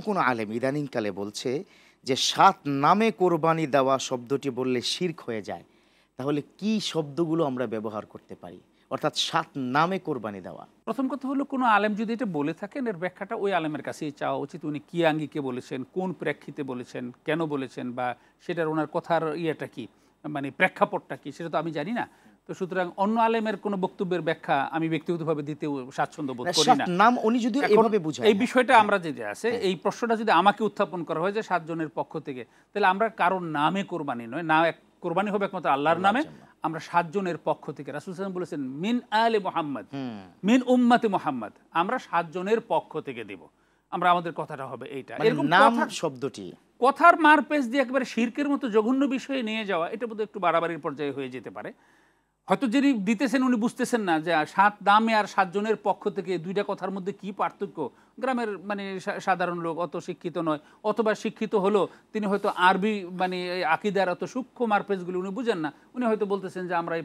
কোনো আলেম ইদানিংকালে বলছে যে ৭ নামে কোরবানি দেওয়া শব্দটি বললে শিরক হয়ে যায়। তাহলে কি শব্দগুলো আমরা ব্যবহার করতে পারি? অর্থাৎ ৭ নামে কোরবানি দেওয়া। প্রথম কথা হলো কোনো আলেম যদি এটা বলে থাকেন এর ব্যাখ্যাটা ওই আলেমের কাছেই চাওয়া উচিত। উনি কি আঙ্গিকে বলেছেন, কোন প্রেক্ষিতে বলেছেন, কেন বলেছেন, বা সেটার ওনার কথার ইয়েটা কি, মানে প্রেক্ষাপটটা কি, সেটা তো আমি জানি না। তো সুতরাং অন্য আলেমের কোনো বক্তব্যের ব্যাখ্যা আমি ব্যক্তিগতভাবে দিতেও স্বাচ্ছন্দ্য বোধ করি ৭ না। নাম উনি যদিও এখন এভাবে বুঝায় এই না। বিষয়টা হ্যাঁ, আমরা যেটা আছে, হ্যাঁ। এই প্রশ্নটা যদি আমাকে উত্থাপন করা হয় যে ৭ জনের পক্ষ থেকে, তাহলে আমরা কারোর নামে কোরবানি নয়, না কোরবানি হবে একমাত্র আল্লাহর নামে। জন্য। আমরা ৭ জনের পক্ষ থেকে, রাসূল সাল্লাল্লাহু আলাইহি ওয়াসাল্লাম বলেছেন মিন আলে মুহাম্মদ, হুম। মিন উম্মতি মুহাম্মদ, আমরা ৭ জনের পক্ষ থেকে দেব। আমরা আমাদের কথাটা হবে এইটা। মানে এরকম নাম কথা, শব্দটি। কথার মারপেচ দিয়ে একেবারে শিরকের মতো জঘন্য বিষয়ে নিয়ে যাওয়া, এটা বোধহয় একটু বাড়াবাড়ির পর্যায়ে হয়ে যেতে পারে। হয়তো যিনি দিতেছেন উনি বুঝতেছেন না যে ৭ নামে আর ৭ জনের পক্ষ থেকে দুইটা কথার মধ্যে কি পার্থক্য। গ্রামের মানে সাধারণ লোক, অত শিক্ষিত নয়, অথবা শিক্ষিত হলো তিনি হয়তো আরবি মানে আকীদার অত সূক্ষ্ম মারপেচগুলো উনি বুঝেন না। উনি হয়তো বলতেছেন যে আমরা এই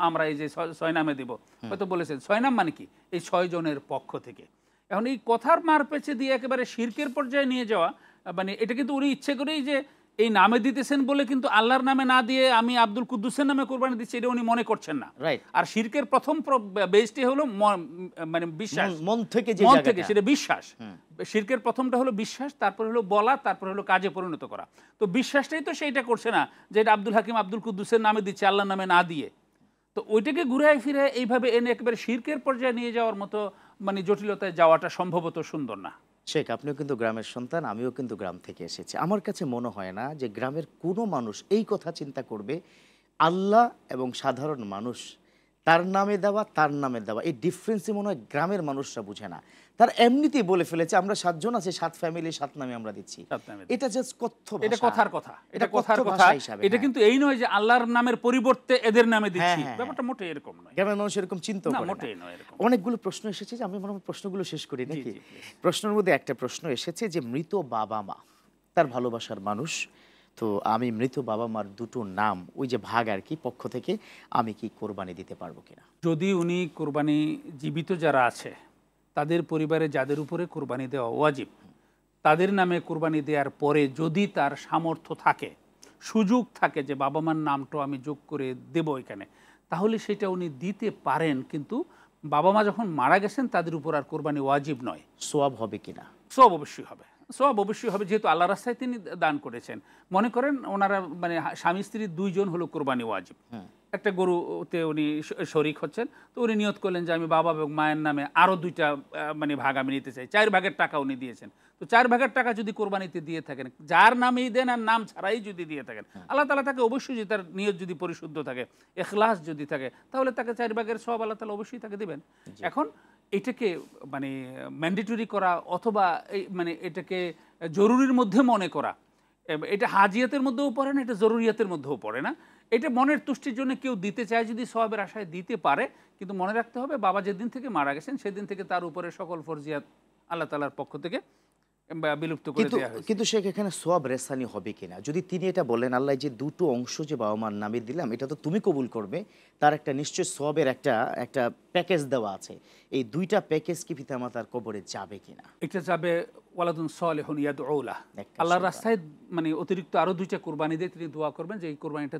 আমরা এই যে ৬ নামে দেব, হয়তো বলেছেন ৬ নাম মানে কি, এই ৬ জনের পক্ষ থেকে। এখন এই কথার মারপেচে দিয়ে একেবারে শিরকের পর্যায়ে নিয়ে যাওয়া, মানে এটা কিন্তু উনি ইচ্ছে করেই যে এই নামে দিতেছেন বলে কিন্তু আল্লাহর নামে না দিয়ে আমি আব্দুল কুদ্দুসের নামে কোরবানি দিচ্ছি, এটা উনি মনে করছেন না। রাইট। আর শিরকের প্রথম বেসটি হলো মানে বিশ্বাস, মন থেকে যে মন থেকে, জায়গাটা। সেটা বিশ্বাস। শিরকের প্রথমটা হলো বিশ্বাস, তারপর হলো বলা, তারপর হলো কাজে পরিণত করা। তো বিশ্বাসটাই তো সেইটা করছে না যে এটা আব্দুল হাকিম আব্দুল কুদ্দুসের নামে দিচ্ছে, আল্লাহর নামে না দিয়ে। তো ওইটাকে ঘুরায় ফিরে এইভাবে এনে একেবারে শিরকের পর্যায়ে নিয়ে যাওয়ার মতো মানে জটিলতায় যাওয়াটা সম্ভবত সুন্দর না। শেখ, আপনিও কিন্তু গ্রামের সন্তান, আমিও কিন্তু গ্রাম থেকে এসেছি। আমার কাছে মনে হয় না যে গ্রামের কোনো মানুষ এই কথা চিন্তা করবে আল্লাহ এবং সাধারণ মানুষ তার নামে দেওয়া, তার নামে দেওয়া, এই ডিফারেন্সই মনে হয় গ্রামের মানুষরা বুঝে না। তার এমনিতেই বলে ফেলেছে আমরা ৭ জন আছি, 7 ফ্যামিলি, 7 নামে আমরা দিচ্ছি। এটা জাস্ট কথ্য ভাষা। এটা কথার কথা, এটা কথা কথার কথা। ভাষা হিসাবে। এটা কিন্তু এই নয় যে আল্লাহর নামের পরিবর্তে এদের নামে দিচ্ছি, হ্যাঁ। ব্যাপারটা মোটেই এরকম নয়। গ্রামের মানুষ এরকম চিন্তা না, করে না। মোটেই নয় এরকম। অনেকগুলো প্রশ্ন এসেছে যে আমি মনে হয় প্রশ্নগুলো শেষ করি নাকি? জি, please। প্রশ্নের মধ্যে একটা প্রশ্ন এসেছে যে মৃত বাবা মা, তার ভালোবাসার মানুষ, তো আমি মৃত বাবা মার দুটো নাম ওই যে ভাগ আর কি পক্ষ থেকে আমি কি কোরবানি দিতে পারবো কিনা? যদি উনি কোরবানি, জীবিত যারা আছে তাদের পরিবারে যাদের উপরে কোরবানি দেওয়া ওয়াজিব, তাদের নামে কোরবানি দেওয়ার পরে যদি তার সামর্থ্য থাকে, সুযোগ থাকে যে বাবা মার নামটা আমি যোগ করে দেব এখানে, তাহলে সেটা উনি দিতে পারেন। কিন্তু বাবা মা যখন মারা গেছেন তাদের উপর আর কোরবানি ওয়াজিব নয়। সোয়াব হবে কিনা? সব অবশ্যই হবে, সব অবশ্যই হবে, যেহেতু আল্লাহ রাস্তায় তিনি দান করেছেন। মনে করেন ওনারা মানে স্বামী স্ত্রী 2 জন হলো কোরবানি ওয়াজিব, একটা গরুতে উনি শরিক হচ্ছেন, তো উনি নিয়ত করলেন যে আমি বাবা এবং মায়ের নামে আরও 2টা মানে ভাগ আমি নিতে চাই। 4 ভাগের টাকা উনি দিয়েছেন। তো 4 ভাগের টাকা যদি কোরবানিতে দিয়ে থাকেন, যার নামেই দেন আর নাম ছাড়াই যদি দিয়ে থাকেন, আল্লাহ তাআলা তাকে অবশ্যই, যে তার নিয়ত যদি পরিশুদ্ধ থাকে, ইখলাস যদি থাকে, তাহলে তাকে 4 ভাগের সওয়াব আল্লাহ তাআলা অবশ্যই তাকে দিবেন। এখন এটাকে মানে ম্যান্ডেটরি করা অথবা এই মানে এটাকে জরুরির মধ্যে মনে করা, এটা হাজিয়াতের মধ্যেও পড়ে না, এটা জরুরিয়াতের মধ্যেও পড়ে না। এটা মনের তুষ্টির জন্য কেউ দিতে চায় যদি সওয়াবের আশায় দিতে পারে, কিন্তু মনে রাখতে হবে বাবা যেদিন থেকে মারা গেছেন সেদিন থেকে তার উপরে সকল ফরজিয়াত আল্লাহ তাআলার পক্ষ থেকে বিলুপ্ত করে দেওয়া হয়েছে। কিন্তু শেখ, এখানে সোয়াব রেসানি হবে কিনা? যদি তিনি এটা বলেন আল্লাহ যে দুটো অংশ যে বাবা মার নামে দিলাম এটা তো তুমি কবুল করবে, তার একটা নিশ্চয় সোয়াবের একটা প্যাকেজ দেওয়া আছে, এই 2টা প্যাকেজ কি পিতামাতার কবরে যাবে কিনা? এটা যাবে ওয়ালাদুন সালিহুন ইয়াদউ লাহ, একটা আল্লাহর সন্তান। রাস্তায় মানে অতিরিক্ত আরো 2টা কুরবানি দিয়ে তিনি দোয়া করবেন যে এই কুরবানিটা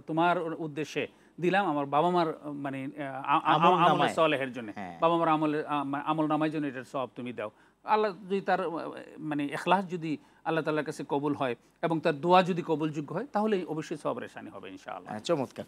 তোমার উদ্দেশ্যে দিলাম, আমার বাবা মার মানে আমলে সালেহের জন্য, বাবা মার আমল নামায় জন্য এটার সওয়াব তুমি দাও। আল্লাহ যদি তার মানে ইখলাস যদি আল্লাহ তাআলার কাছে কবুল হয় এবং তার দোয়া যদি কবুলযোগ্য হয়, তাহলে অবশ্যই সওয়াব রেসানি হবে ইনশাআল্লাহ। চমৎকার।